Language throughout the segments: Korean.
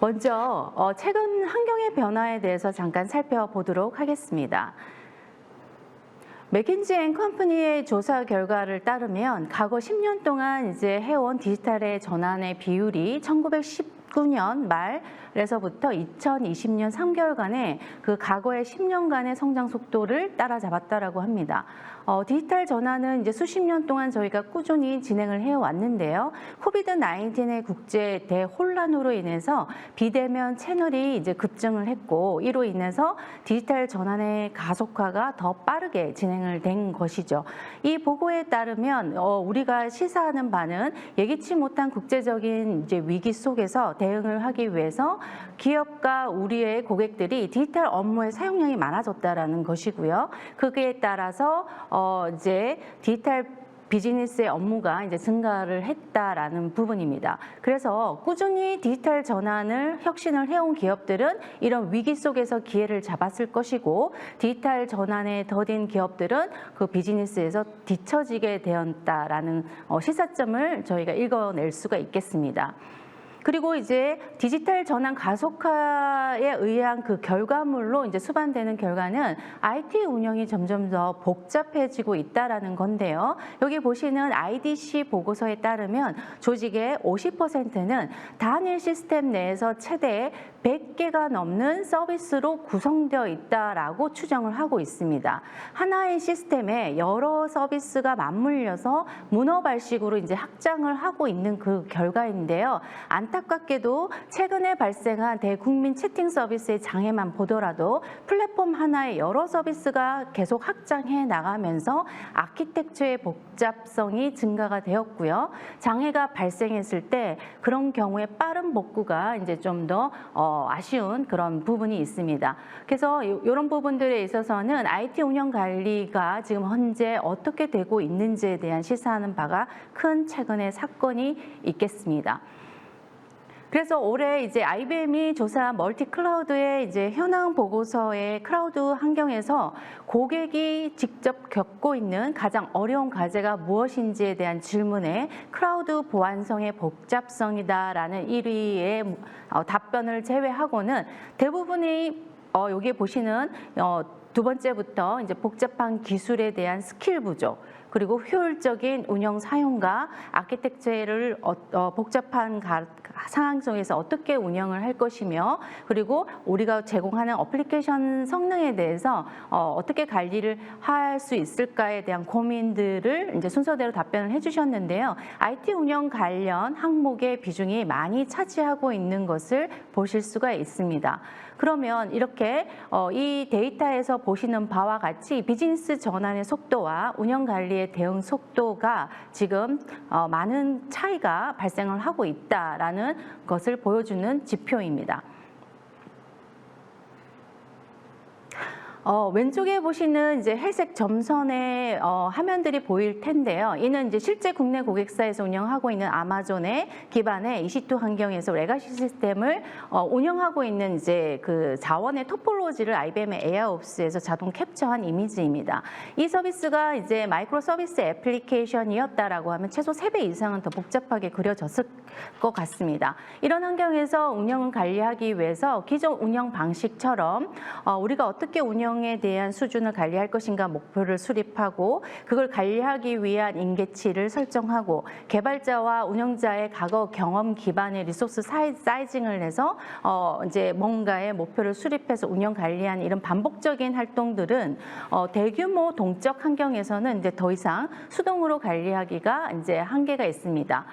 먼저 최근 환경의 변화에 대해서 잠깐 살펴보도록 하겠습니다. 맥킨지 앤 컴퍼니의 조사 결과를 따르면 과거 10년 동안 이제 해온 디지털의 전환의 비율이 1919년 말에서부터 2020년 3개월간의 그 과거의 10년간의 성장 속도를 따라잡았다라고 합니다. 디지털 전환은 이제 수십 년 동안 저희가 꾸준히 진행을 해왔는데요. 코비드-19의 국제 대혼란으로 인해서 비대면 채널이 이제 급증을 했고, 이로 인해서 디지털 전환의 가속화가 더 빠르게 진행을 된 것이죠. 이 보고에 따르면 우리가 시사하는 바는 예기치 못한 국제적인 이제 위기 속에서 대응을 하기 위해서 기업과 우리의 고객들이 디지털 업무의 사용량이 많아졌다라는 것이고요. 그에 따라서 이제 디지털 비즈니스의 업무가 이제 증가를 했다라는 부분입니다. 그래서 꾸준히 디지털 전환을 혁신을 해온 기업들은 이런 위기 속에서 기회를 잡았을 것이고, 디지털 전환에 더딘 기업들은 그 비즈니스에서 뒤처지게 되었다라는 시사점을 저희가 읽어낼 수가 있겠습니다. 그리고 이제 디지털 전환 가속화에 의한 그 결과물로 이제 수반되는 결과는 IT 운영이 점점 더 복잡해지고 있다라는 건데요. 여기 보시는 IDC 보고서에 따르면 조직의 50%는 단일 시스템 내에서 최대 100개가 넘는 서비스로 구성되어 있다라고 추정을 하고 있습니다. 하나의 시스템에 여러 서비스가 맞물려서 문어발식으로 이제 확장을 하고 있는 그 결과인데요. 안타깝게도 최근에 발생한 대국민 채팅 서비스의 장애만 보더라도 플랫폼 하나에 여러 서비스가 계속 확장해 나가면서 아키텍처의 복잡성이 증가가 되었고요. 장애가 발생했을 때 그런 경우에 빠른 복구가 이제 좀 더 아쉬운 그런 부분이 있습니다. 그래서 이런 부분들에 있어서는 IT 운영 관리가 지금 현재 어떻게 되고 있는지에 대한 시사하는 바가 큰 최근의 사건이 있겠습니다. 그래서 올해 이제 IBM이 조사한 멀티 클라우드의 이제 현황 보고서의 클라우드 환경에서 고객이 직접 겪고 있는 가장 어려운 과제가 무엇인지에 대한 질문에 클라우드 보안성의 복잡성이다라는 1위의 답변을 제외하고는 대부분이 여기 보시는 두 번째부터 이제 복잡한 기술에 대한 스킬 부족, 그리고 효율적인 운영 사용과 아키텍처를 복잡한 상황 속에서 어떻게 운영을 할 것이며, 그리고 우리가 제공하는 어플리케이션 성능에 대해서 어떻게 관리를 할 수 있을까에 대한 고민들을 이제 순서대로 답변을 해주셨는데요. IT 운영 관련 항목의 비중이 많이 차지하고 있는 것을 보실 수가 있습니다. 그러면 이렇게 이 데이터에서 보시는 바와 같이 비즈니스 전환의 속도와 운영 관리의 대응 속도가 지금 많은 차이가 발생을 하고 있다라는 것을 보여주는 지표입니다. 왼쪽에 보시는 이제 회색 점선의 화면들이 보일 텐데요. 이는 이제 실제 국내 고객사에서 운영하고 있는 아마존의 기반의 EC2 환경에서 레가시 시스템을 운영하고 있는 이제 그 자원의 토폴로지를 IBM의 에어옵스에서 자동 캡처한 이미지입니다. 이 서비스가 이제 마이크로 서비스 애플리케이션이었다라고 하면 최소 3배 이상은 더 복잡하게 그려졌을 것 같습니다. 이런 환경에서 운영을 관리하기 위해서 기존 운영 방식처럼 우리가 어떻게 운영에 대한 수준을 관리할 것인가 목표를 수립하고, 그걸 관리하기 위한 임계치를 설정하고, 개발자와 운영자의 과거 경험 기반의 리소스 사이징을 해서 이제 뭔가의 목표를 수립해서 운영 관리하는 이런 반복적인 활동들은 대규모 동적 환경에서는 이제 더 이상 수동으로 관리하기가 이제 한계가 있습니다.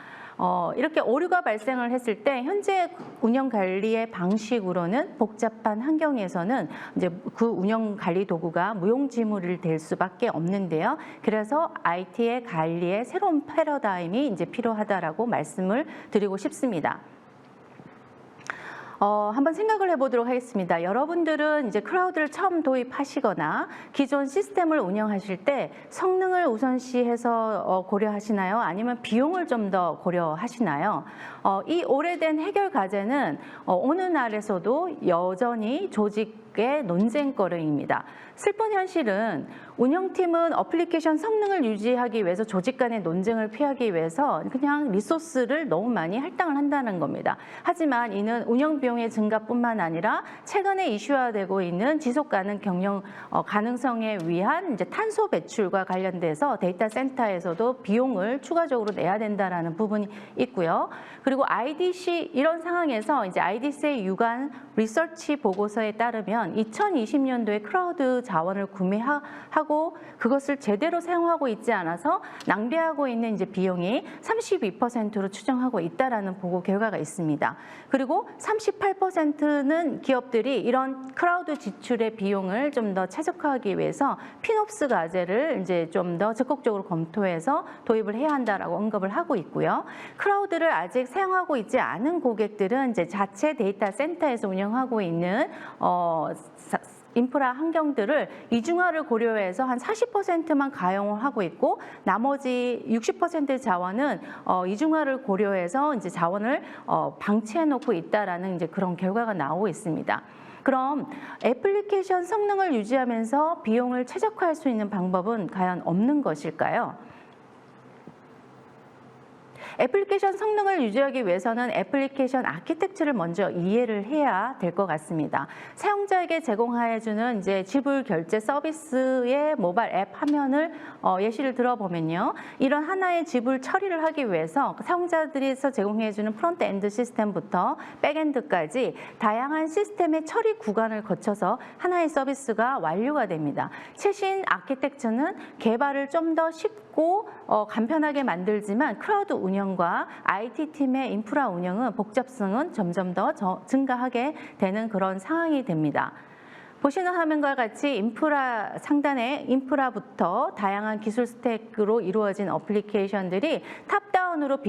이렇게 오류가 발생을 했을 때 현재 운영 관리의 방식으로는 복잡한 환경에서는 이제 그 운영 관리 도구가 무용지물이 될 수밖에 없는데요. 그래서 IT의 관리의 새로운 패러다임이 이제 필요하다라고 말씀을 드리고 싶습니다. 한번 생각을 해보도록 하겠습니다. 여러분들은 이제 클라우드를 처음 도입하시거나 기존 시스템을 운영하실 때 성능을 우선시해서 고려하시나요? 아니면 비용을 좀 더 고려하시나요? 이 오래된 해결 과제는 어느 날에서도 여전히 조직 고객의 논쟁거리입니다. 슬픈 현실은 운영팀은 어플리케이션 성능을 유지하기 위해서 조직 간의 논쟁을 피하기 위해서 그냥 리소스를 너무 많이 할당을 한다는 겁니다. 하지만 이는 운영 비용의 증가뿐만 아니라 최근에 이슈화되고 있는 지속 가능 경영 가능성에 위한 이제 탄소 배출과 관련돼서 데이터 센터에서도 비용을 추가적으로 내야 된다라는 부분이 있고요. 그리고 IDC 이런 상황에서 이제 IDC의 유관 리서치 보고서에 따르면 2020년도에 크라우드 자원을 구매하고 그것을 제대로 사용하고 있지 않아서 낭비하고 있는 이제 비용이 32%로 추정하고 있다라는 보고 결과가 있습니다. 그리고 38%는 기업들이 이런 크라우드 지출의 비용을 좀 더 최적화하기 위해서 피놉스 과제를 이제 좀 더 적극적으로 검토해서 도입을 해야 한다라고 언급을 하고 있고요. 크라우드를 아직 사용하고 있지 않은 고객들은 이제 자체 데이터 센터에서 운영하고 있는 인프라 환경들을 이중화를 고려해서 한 40%만 가용을 하고 있고 나머지 60%의 자원은 이중화를 고려해서 이제 자원을 방치해 놓고 있다라는 이제 그런 결과가 나오고 있습니다. 그럼 애플리케이션 성능을 유지하면서 비용을 최적화할 수 있는 방법은 과연 없는 것일까요? 애플리케이션 성능을 유지하기 위해서는 애플리케이션 아키텍처를 먼저 이해를 해야 될 것 같습니다. 사용자에게 제공해주는 이제 지불 결제 서비스의 모바일 앱 화면을 예시를 들어보면요. 이런 하나의 지불 처리를 하기 위해서 사용자들에서 제공해주는 프론트엔드 시스템부터 백엔드까지 다양한 시스템의 처리 구간을 거쳐서 하나의 서비스가 완료가 됩니다. 최신 아키텍처는 개발을 좀 더 쉽고 간편하게 만들지만 크라우드 운영과 IT팀의 인프라 운영은 복잡성은 점점 더 증가하게 되는 그런 상황이 됩니다. 보시는 화면과 같이 인프라 상단에 인프라부터 다양한 기술 스택으로 이루어진 어플리케이션들이 탑다운으로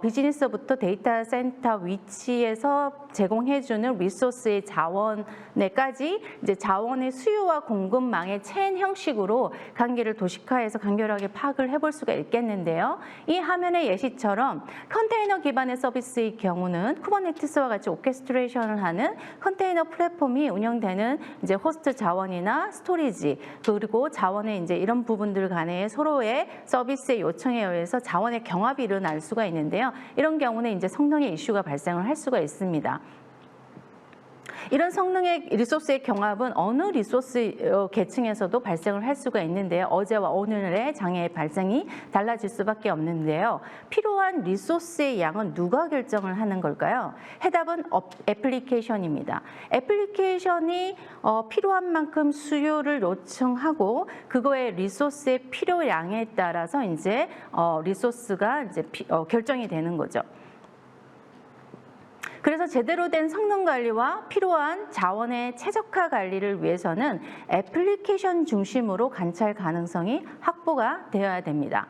비즈니스부터 데이터 센터 위치에서 제공해주는 리소스의 자원에까지 이제 자원의 수요와 공급망의 체인 형식으로 관계를 도식화해서 간결하게 파악을 해볼 수가 있겠는데요. 이 화면의 예시처럼 컨테이너 기반의 서비스의 경우는 쿠버네티스와 같이 오케스트레이션을 하는 컨테이너 플랫폼 운영되는 이제 호스트 자원이나 스토리지 그리고 자원의 이제 이런 부분들 간의 서로의 서비스의 요청에 의해서 자원의 경합이 일어날 수가 있는데요. 이런 경우는 이제 성능의 이슈가 발생을 할 수가 있습니다. 이런 성능의 리소스의 경합은 어느 리소스 계층에서도 발생을 할 수가 있는데요. 어제와 오늘의 장애의 발생이 달라질 수밖에 없는데요. 필요한 리소스의 양은 누가 결정을 하는 걸까요? 해답은 애플리케이션입니다. 애플리케이션이 필요한 만큼 수요를 요청하고 그거의 리소스의 필요량에 따라서 이제 리소스가 이제 결정이 되는 거죠. 그래서 제대로 된 성능 관리와 필요한 자원의 최적화 관리를 위해서는 애플리케이션 중심으로 관찰 가능성이 확보가 되어야 됩니다.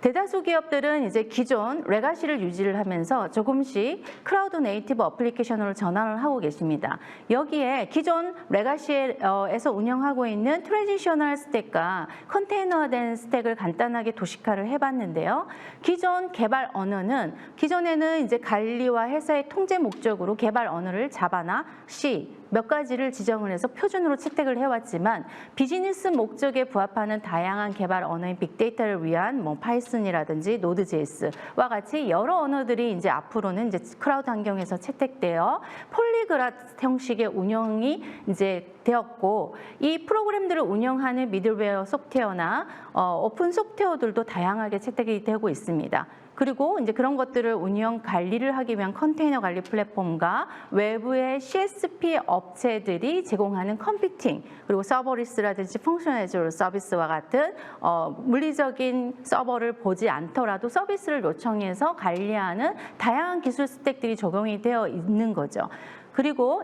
대다수 기업들은 이제 기존 레가시를 유지를 하면서 조금씩 크라우드 네이티브 어플리케이션으로 전환을 하고 계십니다. 여기에 기존 레가시에서 운영하고 있는 트랜지셔널 스택과 컨테이너화된 스택을 간단하게 도식화를 해봤는데요. 기존 개발 언어는 기존에는 이제 관리와 회사의 통제 목적으로 개발 언어를 자바나 C 몇 가지를 지정을 해서 표준으로 채택을 해왔지만 비즈니스 목적에 부합하는 다양한 개발 언어인 빅데이터를 위한 뭐 파이썬이라든지 노드.js와 같이 여러 언어들이 이제 앞으로는 이제 크라우드 환경에서 채택되어 폴리글랏 형식의 운영이 이제 되었고 이 프로그램들을 운영하는 미들웨어 소프트웨어나 오픈 소프트웨어들도 다양하게 채택이 되고 있습니다. 그리고 이제 그런 것들을 운영 관리를 하기 위한 컨테이너 관리 플랫폼과 외부의 CSP 업체들이 제공하는 컴퓨팅 그리고 서버리스라든지 펑션 애저 서비스와 같은 물리적인 서버를 보지 않더라도 서비스를 요청해서 관리하는 다양한 기술 스택들이 적용이 되어 있는 거죠. 그리고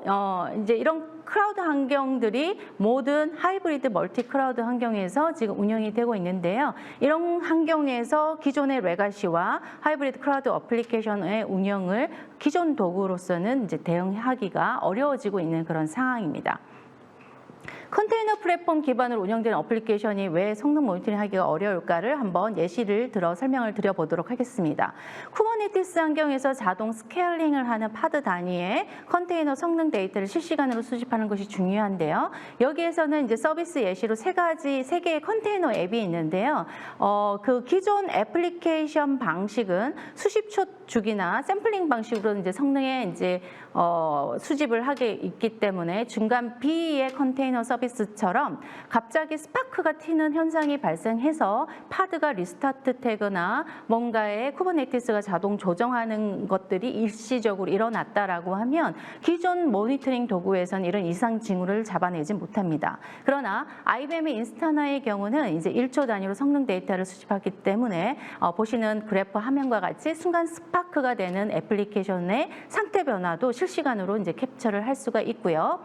이제 이런 크라우드 환경들이 모든 하이브리드 멀티 크라우드 환경에서 지금 운영이 되고 있는데요. 이런 환경에서 기존의 레가시와 하이브리드 크라우드 어플리케이션의 운영을 기존 도구로서는 이제 대응하기가 어려워지고 있는 그런 상황입니다. 컨테이너 플랫폼 기반으로 운영되는 어플리케이션이 왜 성능 모니터링하기가 어려울까를 한번 예시를 들어 설명을 드려보도록 하겠습니다. 쿠버네티스 환경에서 자동 스케일링을 하는 파드 단위의 컨테이너 성능 데이터를 실시간으로 수집하는 것이 중요한데요. 여기에서는 이제 서비스 예시로 세 개의 컨테이너 앱이 있는데요. 그 기존 애플리케이션 방식은 수십초 주기나 샘플링 방식으로 이제 성능에 이제 수집을 하게 있기 때문에 중간 B의 컨테이너 서비스처럼 갑자기 스파크가 튀는 현상이 발생해서 파드가 리스타트 되거나 뭔가의 쿠버네티스가 자동 조정하는 것들이 일시적으로 일어났다라고 하면 기존 모니터링 도구에서는 이런 이상 징후를 잡아내지 못합니다. 그러나 IBM의 인스타나의 경우는 이제 1초 단위로 성능 데이터를 수집하기 때문에 보시는 그래프 화면과 같이 순간 스파크가 되는 애플리케이션의 상태 변화도 실시간으로 이제 캡처를 할 수가 있고요.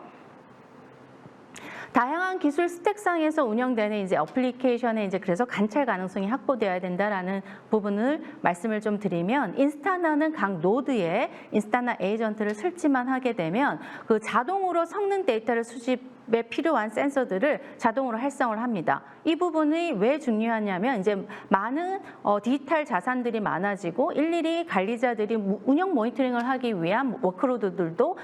다양한 기술 스택상에서 운영되는 이제 어플리케이션에 이제 그래서 관찰 가능성이 확보되어야 된다라는 부분을 말씀을 좀 드리면 인스타나는 각 노드에 인스타나 에이전트를 설치만 하게 되면 그 자동으로 성능 데이터를 수집에 필요한 센서들을 자동으로 활성화를 합니다. 이 부분이 왜 중요하냐면 이제 많은 디지털 자산들이 많아지고 일일이 관리자들이 운영 모니터링을 하기 위한 워크로드들도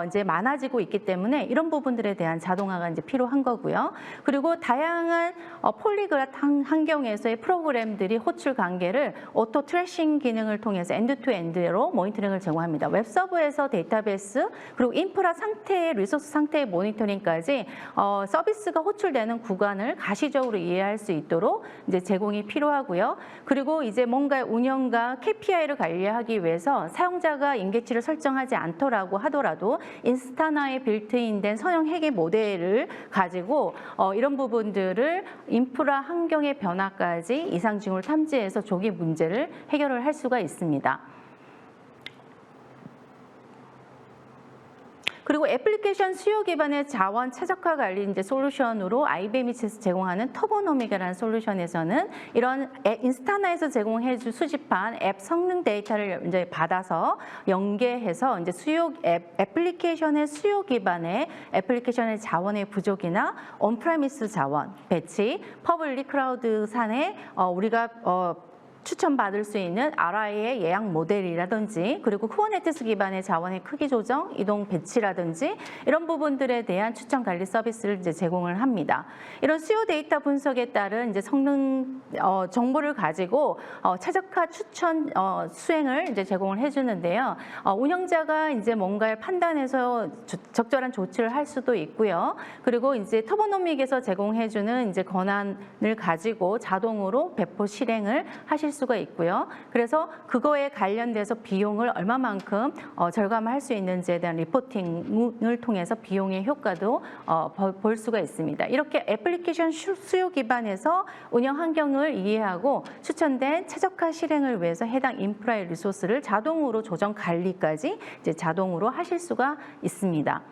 이제 많아지고 있기 때문에 이런 부분들에 대한 자동화가 이제 필요한 거고요. 그리고 다양한 폴리그라프 환경에서의 프로그램들이 호출 관계를 오토 트래싱 기능을 통해서 엔드투엔드로 모니터링을 제공합니다. 웹서버에서 데이터베이스 그리고 인프라 상태의 리소스 상태의 모니터링까지 서비스가 호출되는 구간을 가시적으로 이해할 수 있도록 이제 제공이 필요하고요. 그리고 이제 뭔가 운영과 KPI를 관리하기 위해서 사용자가 인계치를 설정하지 않더라고 하더라도 인스타나에 빌트인된 선형 회계 모델을 가지고 이런 부분들을 인프라 환경의 변화까지 이상 징후를 탐지해서 조기 문제를 해결을 할 수가 있습니다. 그리고 애플리케이션 수요 기반의 자원 최적화 관리 이제 솔루션으로 IBM이 제공하는 터보노미가라는 솔루션에서는 이런 인스타나에서 제공해준 수집한 앱 성능 데이터를 이제 받아서 연계해서 이제 애플리케이션의 수요 기반의 애플리케이션의 자원의 부족이나 온프레미스 자원 배치, 퍼블릭 클라우드 산에 우리가 추천받을 수 있는 RI의 예약 모델이라든지 그리고 쿠버네티스 기반의 자원의 크기 조정, 이동 배치라든지 이런 부분들에 대한 추천 관리 서비스를 이제 제공을 합니다. 이런 수요 데이터 분석에 따른 이제 성능 정보를 가지고 최적화 추천 수행을 이제 제공을 해주는데요. 운영자가 이제 뭔가를 판단해서 적절한 조치를 할 수도 있고요. 그리고 이제 터보노믹에서 제공해주는 이제 권한을 가지고 자동으로 배포 실행을 하실 수가 있고요. 그래서 그거에 관련돼서 비용을 얼마만큼 절감할 수 있는지에 대한 리포팅을 통해서 비용의 효과도 볼 수가 있습니다. 이렇게 애플리케이션 수요 기반에서 운영 환경을 이해하고 추천된 최적화 실행을 위해서 해당 인프라의 리소스를 자동으로 조정 관리까지 이제 자동으로 하실 수가 있습니다.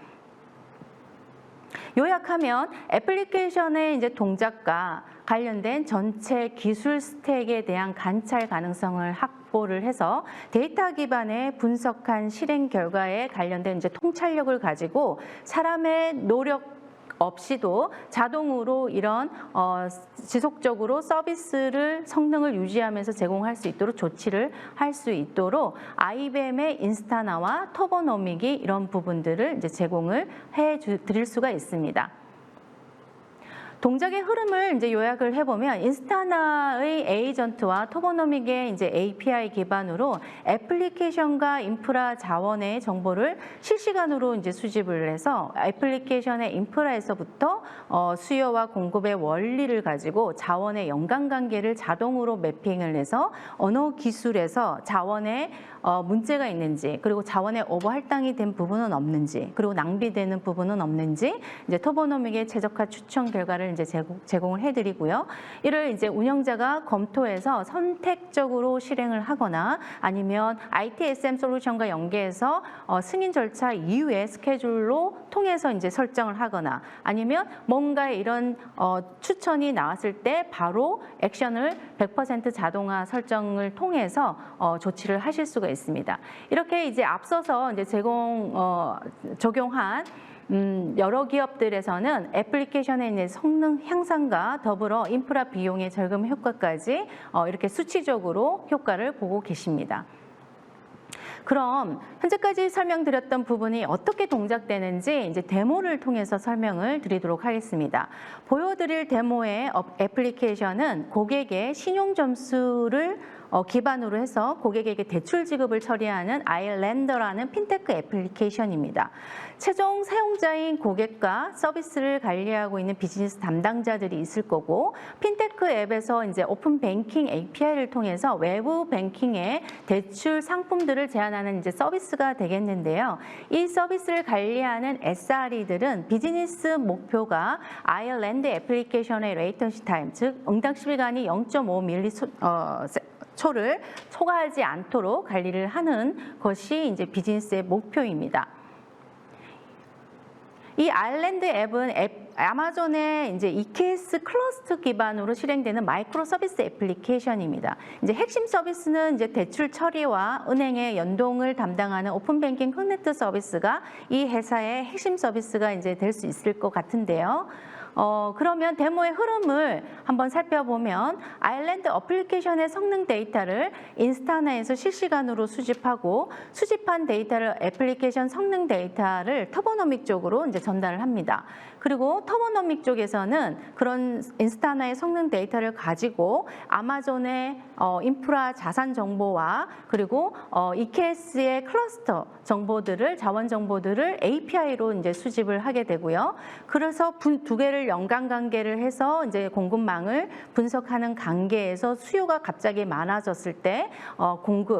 요약하면 애플리케이션의 이제 동작과 관련된 전체 기술 스택에 대한 관찰 가능성을 확보를 해서 데이터 기반의 분석한 실행 결과에 관련된 이제 통찰력을 가지고 사람의 노력 없이도 자동으로 이런 지속적으로 서비스를 성능을 유지하면서 제공할 수 있도록 조치를 할 수 있도록 IBM의 인스타나와 터보노믹이 이런 부분들을 이제 제공을 해 드릴 수가 있습니다. 동작의 흐름을 이제 요약을 해보면 인스타나의 에이전트와 터보노믹의 이제 API 기반으로 애플리케이션과 인프라 자원의 정보를 실시간으로 이제 수집을 해서 애플리케이션의 인프라에서부터 수요와 공급의 원리를 가지고 자원의 연관관계를 자동으로 매핑을 해서 어느 기술에서 자원의 문제가 있는지 그리고 자원의 오버 할당이 된 부분은 없는지 그리고 낭비되는 부분은 없는지 이제 터보노믹의 최적화 추천 결과를 이제 제공을 해드리고요. 이를 이제 운영자가 검토해서 선택적으로 실행을 하거나 아니면 ITSM 솔루션과 연계해서 승인 절차 이후에 스케줄로 통해서 이제 설정을 하거나 아니면 뭔가 이런 추천이 나왔을 때 바로 액션을 100% 자동화 설정을 통해서 조치를 하실 수가 있습니다. 이렇게 이제 앞서서 이제 적용한 여러 기업들에서는 애플리케이션에 있는 성능 향상과 더불어 인프라 비용의 절감 효과까지 이렇게 수치적으로 효과를 보고 계십니다. 그럼 현재까지 설명드렸던 부분이 어떻게 동작되는지 이제 데모를 통해서 설명을 드리도록 하겠습니다. 보여드릴 데모의 애플리케이션은 고객의 신용 점수를 기반으로 해서 고객에게 대출 지급을 처리하는 아일랜더라는 핀테크 애플리케이션입니다. 최종 사용자인 고객과 서비스를 관리하고 있는 비즈니스 담당자들이 있을 거고, 핀테크 앱에서 이제 오픈 뱅킹 API를 통해서 외부 뱅킹의 대출 상품들을 제안하는 이제 서비스가 되겠는데요. 이 서비스를 관리하는 SRE들은 비즈니스 목표가 아일랜드 애플리케이션의 레이턴시 타임, 즉 응답 시간이 0.5초를 초과하지 않도록 관리를 하는 것이 이제 비즈니스의 목표입니다. 이 아일랜드 앱은 아마존의 이제 EKS 클러스터 기반으로 실행되는 마이크로 서비스 애플리케이션입니다. 이제 핵심 서비스는 이제 대출 처리와 은행의 연동을 담당하는 오픈 뱅킹 흑네트 서비스가 이 회사의 핵심 서비스가 이제 될 수 있을 것 같은데요. 그러면 데모의 흐름을 한번 살펴보면 아일랜드 어플리케이션의 성능 데이터를 인스타나에서 실시간으로 수집하고 수집한 데이터를 애플리케이션 성능 데이터를 터보노믹 쪽으로 이제 전달을 합니다. 그리고 터보노믹 쪽에서는 그런 인스타나의 성능 데이터를 가지고 아마존의 인프라 자산 정보와 그리고 EKS의 클러스터 정보들을 자원 정보들을 API로 이제 수집을 하게 되고요. 그래서 두 개를 연관 관계를 해서 이제 공급망을 분석하는 관계에서 수요가 갑자기 많아졌을 때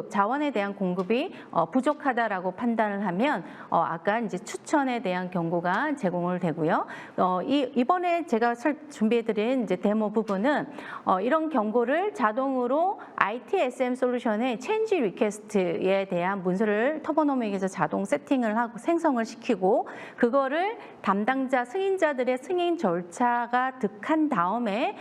자원에 대한 공급이 부족하다라고 판단을 하면 아까 이제 추천에 대한 경고가 제공을 되고요. 이번에 제가 준비해드린 이제 데모 부분은 이런 경고를 자동으로 ITSM 솔루션의 체인지 리퀘스트에 대한 문서를 터보노믹에서 자동 세팅을 하고 생성을 시키고 그거를 담당자 승인자들의 승인 절차가 득한 다음에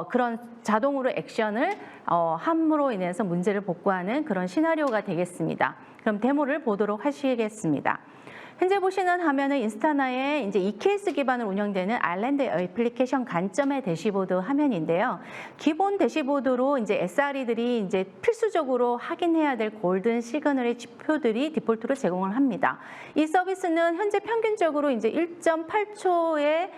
그런 자동으로 액션을 함으로 인해서 문제를 복구하는 그런 시나리오가 되겠습니다. 그럼 데모를 보도록 하시겠습니다. 현재 보시는 화면은 인스타나의 이제 EKS 기반으로 운영되는 아일랜드 애플리케이션 관점의 대시보드 화면인데요. 기본 대시보드로 이제 SRE들이 이제 필수적으로 확인해야 될 골든 시그널의 지표들이 디폴트로 제공을 합니다. 이 서비스는 현재 평균적으로 이제 1.8초의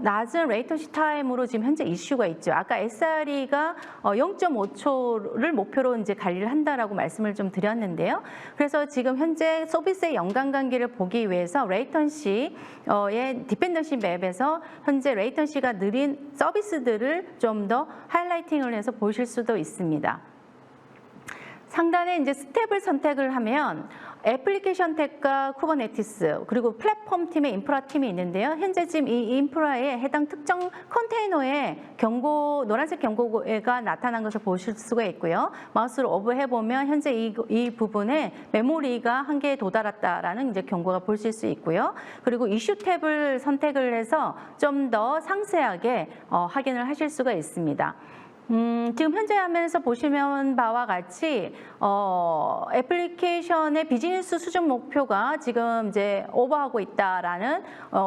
낮은 레이턴시 타임으로 지금 현재 이슈가 있죠. 아까 SRE가 0.5초를 목표로 이제 관리를 한다라고 말씀을 좀 드렸는데요. 그래서 지금 현재 서비스의 연관 관계를 보기 위해서 레이턴시의 디펜던시 맵에서 현재 레이턴시가 느린 서비스들을 좀 더 하이라이팅을 해서 보실 수도 있습니다. 상단에 이제 스텝을 선택을 하면 애플리케이션 탭과 쿠버네티스 그리고 플랫폼 팀의 인프라 팀이 있는데요. 현재 지금 이 인프라에 해당 특정 컨테이너에 노란색 경고가 나타난 것을 보실 수가 있고요. 마우스를 오버해 보면 현재 이 부분에 메모리가 한계에 도달했다라는 이제 경고가 보실 수 있고요. 그리고 이슈 탭을 선택을 해서 좀 더 상세하게 확인을 하실 수가 있습니다. 지금 현재 화면에서 보시면 바와 같이 애플리케이션의 비즈니스 수준 목표가 지금 이제 오버하고 있다라는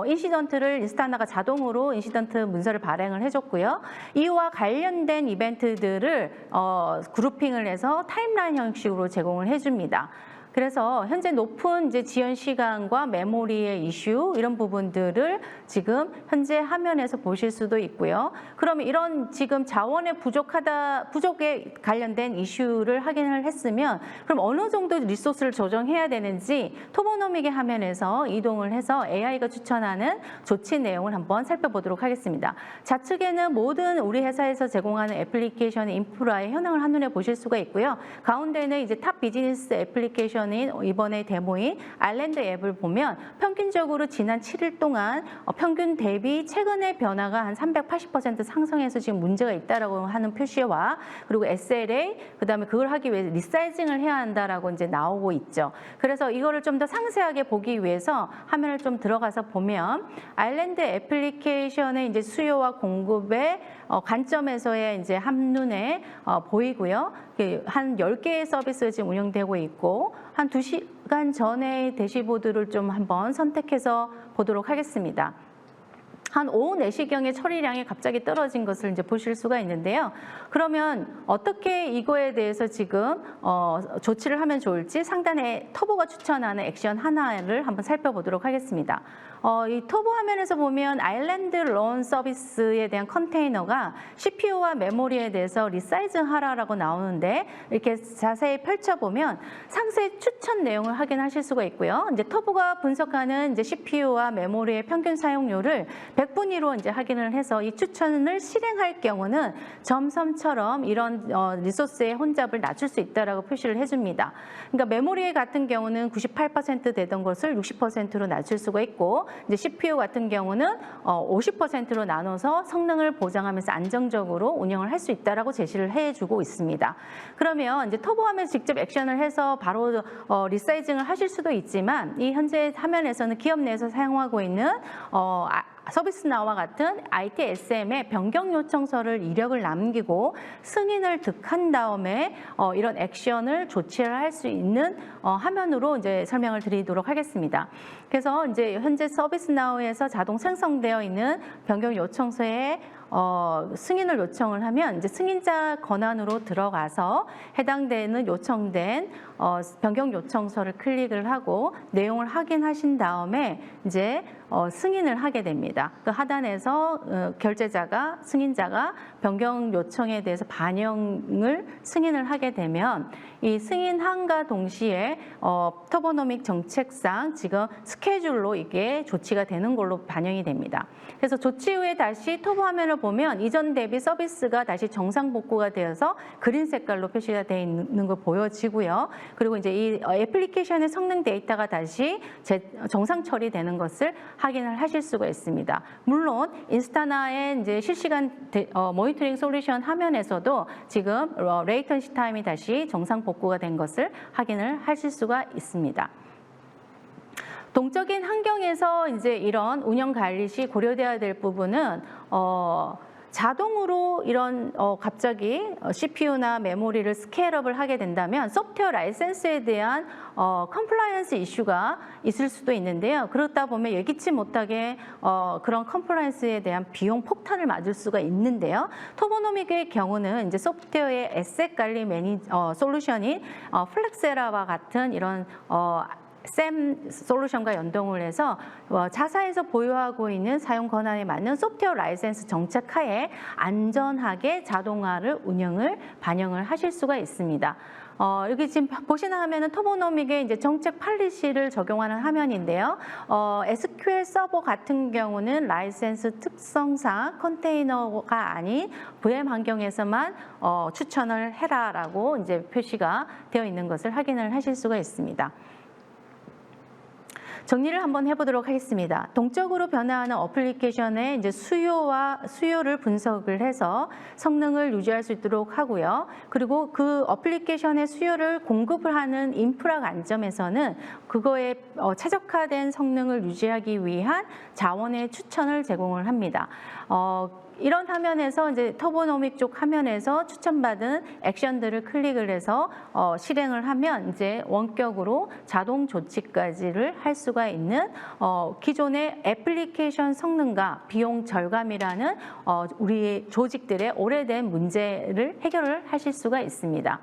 인시던트를 인스타나가 자동으로 인시던트 문서를 발행을 해줬고요. 이와 관련된 이벤트들을 그룹핑을 해서 타임라인 형식으로 제공을 해줍니다. 그래서 현재 높은 이제 지연 시간과 메모리의 이슈 이런 부분들을 지금 현재 화면에서 보실 수도 있고요. 그러면 이런 지금 자원의 부족에 관련된 이슈를 확인을 했으면 그럼 어느 정도 리소스를 조정해야 되는지 토보노믹의 화면에서 이동을 해서 AI가 추천하는 조치 내용을 한번 살펴보도록 하겠습니다. 좌측에는 모든 우리 회사에서 제공하는 애플리케이션의 인프라의 현황을 한눈에 보실 수가 있고요. 가운데는 이제 탑 비즈니스 애플리케이션 이번에 데모인 아일랜드 앱을 보면 평균적으로 지난 7일 동안 평균 대비 최근의 변화가 한 380% 상승해서 지금 문제가 있다라고 하는 표시와 그리고 SLA 그다음에 그걸 하기 위해서 리사이징을 해야 한다라고 이제 나오고 있죠. 그래서 이거를 좀 더 상세하게 보기 위해서 화면을 좀 들어가서 보면 아일랜드 애플리케이션의 이제 수요와 공급의 관점에서의 이제 한눈에 보이고요. 한 10개의 서비스가 지금 운영되고 있고 한 시간 전에 대시보드를 좀 한번 선택해서 보도록 하겠습니다. 한 오후 4시경에 처리량이 갑자기 떨어진 것을 이제 보실 수가 있는데요. 그러면 어떻게 이거에 대해서 지금 조치를 하면 좋을지 상단에 터보가 추천하는 액션 하나를 한번 살펴보도록 하겠습니다. 이 터보 화면에서 보면 아일랜드 런 서비스에 대한 컨테이너가 CPU와 메모리에 대해서 리사이즈 하라라고 나오는데 이렇게 자세히 펼쳐보면 상세 추천 내용을 확인하실 수가 있고요. 이제 터보가 분석하는 이제 CPU와 메모리의 평균 사용료를 100분위로 이제 확인을 해서 이 추천을 실행할 경우는 점섬처럼 이런 리소스의 혼잡을 낮출 수 있다라고 표시를 해줍니다. 그러니까 메모리 같은 경우는 98% 되던 것을 60%로 낮출 수가 있고 이제 CPU 같은 경우는 50%로 나눠서 성능을 보장하면서 안정적으로 운영을 할 수 있다라고 제시를 해주고 있습니다. 그러면 이제 터보 화면에서 직접 액션을 해서 바로 리사이징을 하실 수도 있지만 이 현재 화면에서는 기업 내에서 사용하고 있는 서비스나우와 같은 ITSM의 변경 요청서를 이력을 남기고 승인을 득한 다음에 이런 액션을 조치를 할 수 있는 화면으로 이제 설명을 드리도록 하겠습니다. 그래서 이제 현재 서비스나우에서 자동 생성되어 있는 변경 요청서에 승인을 요청을 하면 이제 승인자 권한으로 들어가서 해당되는 요청된 변경 요청서를 클릭을 하고 내용을 확인하신 다음에 이제 승인을 하게 됩니다. 그 하단에서 결제자가 승인자가 변경 요청에 대해서 반영을 승인을 하게 되면 이 승인함과 동시에 터보노믹 정책상 지금 스케줄로 이게 조치가 되는 걸로 반영이 됩니다. 그래서 조치 후에 다시 터보 화면을 보면 이전 대비 서비스가 다시 정상 복구가 되어서 그린 색깔로 표시가 되어 있는 거 보여지고요. 그리고 이제 이 애플리케이션의 성능 데이터가 다시 정상 처리되는 것을 확인을 하실 수가 있습니다. 물론 인스타나의 이제 실시간 모니터링 솔루션 화면에서도 지금 레이턴시 타임이 다시 정상 복구가 된 것을 확인을 하실 수가 있습니다. 동적인 환경에서 이제 이런 운영 관리 시 고려되어야 될 부분은 자동으로 이런 갑자기 CPU나 메모리를 스케일업을 하게 된다면 소프트웨어 라이센스에 대한 컴플라이언스 이슈가 있을 수도 있는데요. 그렇다 보면 예기치 못하게 그런 컴플라이언스에 대한 비용 폭탄을 맞을 수가 있는데요. 터보노믹의 경우는 이제 소프트웨어의 에셋 관리 솔루션인 플렉세라와 같은 이런 샘 솔루션과 연동을 해서 자사에서 보유하고 있는 사용 권한에 맞는 소프트웨어 라이센스 정책 하에 안전하게 자동화를 운영을 반영을 하실 수가 있습니다. 여기 지금 보시는 화면은 터보노믹의 이제 정책 팔리시를 적용하는 화면인데요. SQL 서버 같은 경우는 라이센스 특성상 컨테이너가 아닌 VM 환경에서만 추천을 해라라고 이제 표시가 되어 있는 것을 확인을 하실 수가 있습니다. 정리를 한번 해보도록 하겠습니다. 동적으로 변화하는 어플리케이션의 이제 수요를 분석을 해서 성능을 유지할 수 있도록 하고요. 그리고 그 어플리케이션의 수요를 공급을 하는 인프라 관점에서는 그거에 최적화된 성능을 유지하기 위한 자원의 추천을 제공을 합니다. 이런 화면에서 이제 터보노믹 쪽 화면에서 추천받은 액션들을 클릭을 해서 실행을 하면 이제 원격으로 자동 조치까지를 할 수가 있는 기존의 애플리케이션 성능과 비용 절감이라는 우리 조직들의 오래된 문제를 해결을 하실 수가 있습니다.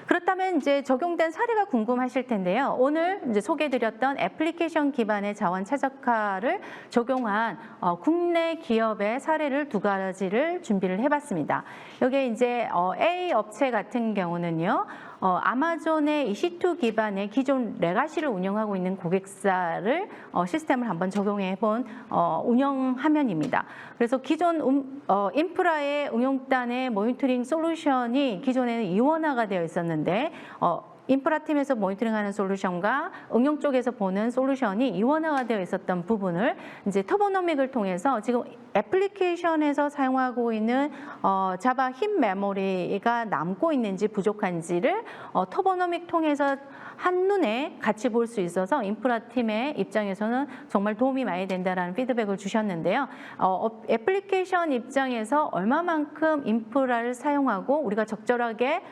그렇다면 이제 적용된 사례가 궁금하실 텐데요. 오늘 이제 소개해드렸던 애플리케이션 기반의 자원 최적화를 적용한 국내 기업의 사례를 2가지를 준비를 해봤습니다. 여기에 이제 A 업체 같은 경우는요. 아마존의 EC2 기반의 기존 레가시를 운영하고 있는 고객사를 시스템을 한번 적용해 본 운영 화면입니다. 그래서 기존 인프라의 응용단의 모니터링 솔루션이 기존에는 이원화가 되어 있었는데 인프라팀에서 모니터링하는 솔루션과 응용 쪽에서 보는 솔루션이 이원화가 되어 있었던 부분을 이제 터보노믹을 통해서 지금 애플리케이션에서 사용하고 있는 자바 힙 메모리가 남고 있는지 부족한지를 터보노믹 통해서 한눈에 같이 볼 수 있어서 인프라팀의 입장에서는 정말 도움이 많이 된다라는 피드백을 주셨는데요. 애플리케이션 입장에서 얼마만큼 인프라를 사용하고 우리가 적절하게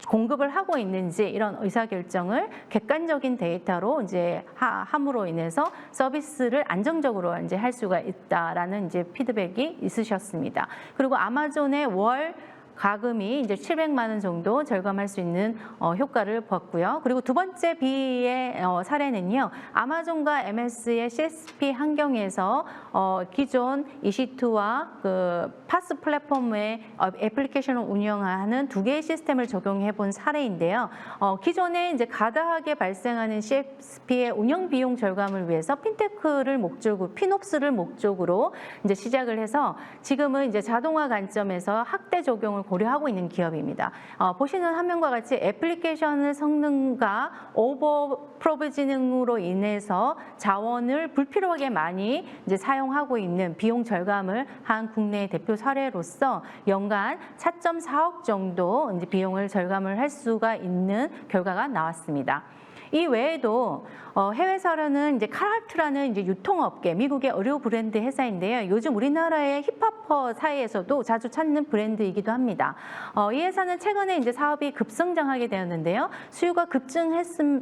공급을 하고 있는지 이런 의사결정을 객관적인 데이터로 이제 함으로 인해서 서비스를 안정적으로 이제 할 수가 있다라는 이제 피드백이 있으셨습니다. 그리고 아마존의 월 가금이 이제 700만 원 정도 절감할 수 있는 효과를 봤고요. 그리고 두 번째 B의 사례는요. 아마존과 MS의 CSP 환경에서 기존 EC2와 그 파스 플랫폼의 애플리케이션을 운영하는 두 개의 시스템을 적용해 본 사례인데요. 기존에 이제 가다하게 발생하는 CSP의 운영 비용 절감을 위해서 핀테크를 목적으로, 피놉스를 목적으로 이제 시작을 해서 지금은 이제 자동화 관점에서 확대 적용을 고려하고 있는 기업입니다. 보시는 화면과 같이 애플리케이션의 성능과 오버 프로비저닝으로 인해서 자원을 불필요하게 많이 이제 사용하고 있는 비용 절감을 한 국내 대표 사례로서 연간 4.4억 정도 이제 비용을 절감을 할 수가 있는 결과가 나왔습니다. 이 외에도 해외에서는 이제 카랄트라는 이제 유통업계, 미국의 의료 브랜드 회사인데요. 요즘 우리나라의 힙합퍼 사이에서도 자주 찾는 브랜드이기도 합니다. 이 회사는 최근에 이제 사업이 급성장하게 되었는데요. 수요가 급증했음에도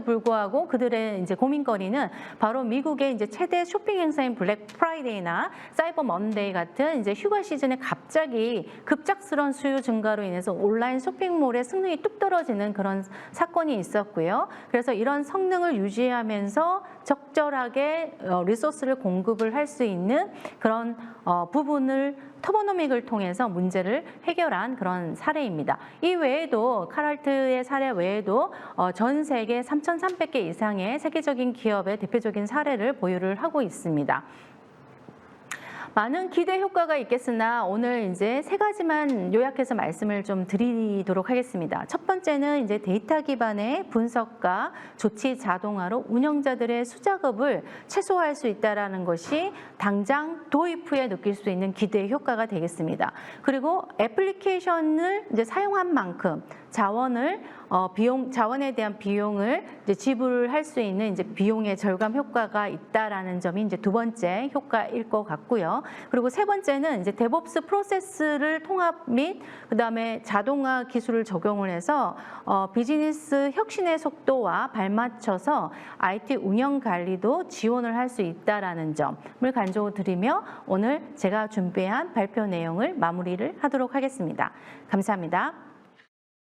불구하고 그들의 이제 고민거리는 바로 미국의 이제 최대 쇼핑 행사인 블랙 프라이데이나 사이버 먼데이 같은 이제 휴가 시즌에 갑자기 급작스러운 수요 증가로 인해서 온라인 쇼핑몰의 승률이 뚝 떨어지는 그런 사건이 있었고요. 그래서 이런 성능을 유지하면서 적절하게 리소스를 공급을 할 수 있는 그런 부분을 터보노믹을 통해서 문제를 해결한 그런 사례입니다. 이 외에도 카랄트의 사례 외에도 전 세계 3,300개 이상의 세계적인 기업의 대표적인 사례를 보유를 하고 있습니다. 많은 기대 효과가 있겠으나 오늘 이제 세 가지만 요약해서 말씀을 좀 드리도록 하겠습니다. 첫 번째는 이제 데이터 기반의 분석과 조치 자동화로 운영자들의 수작업을 최소화할 수 있다는 것이 당장 도입 후에 느낄 수 있는 기대 효과가 되겠습니다. 그리고 애플리케이션을 이제 사용한 만큼 자원에 대한 비용을 이제 지불할 수 있는 이제 비용의 절감 효과가 있다라는 점이 이제 두 번째 효과일 것 같고요. 그리고 세 번째는 이제 데브옵스 프로세스를 통합 및 그다음에 자동화 기술을 적용을 해서 비즈니스 혁신의 속도와 발맞춰서 IT 운영 관리도 지원을 할 수 있다라는 점을 강조드리며 오늘 제가 준비한 발표 내용을 마무리를 하도록 하겠습니다. 감사합니다.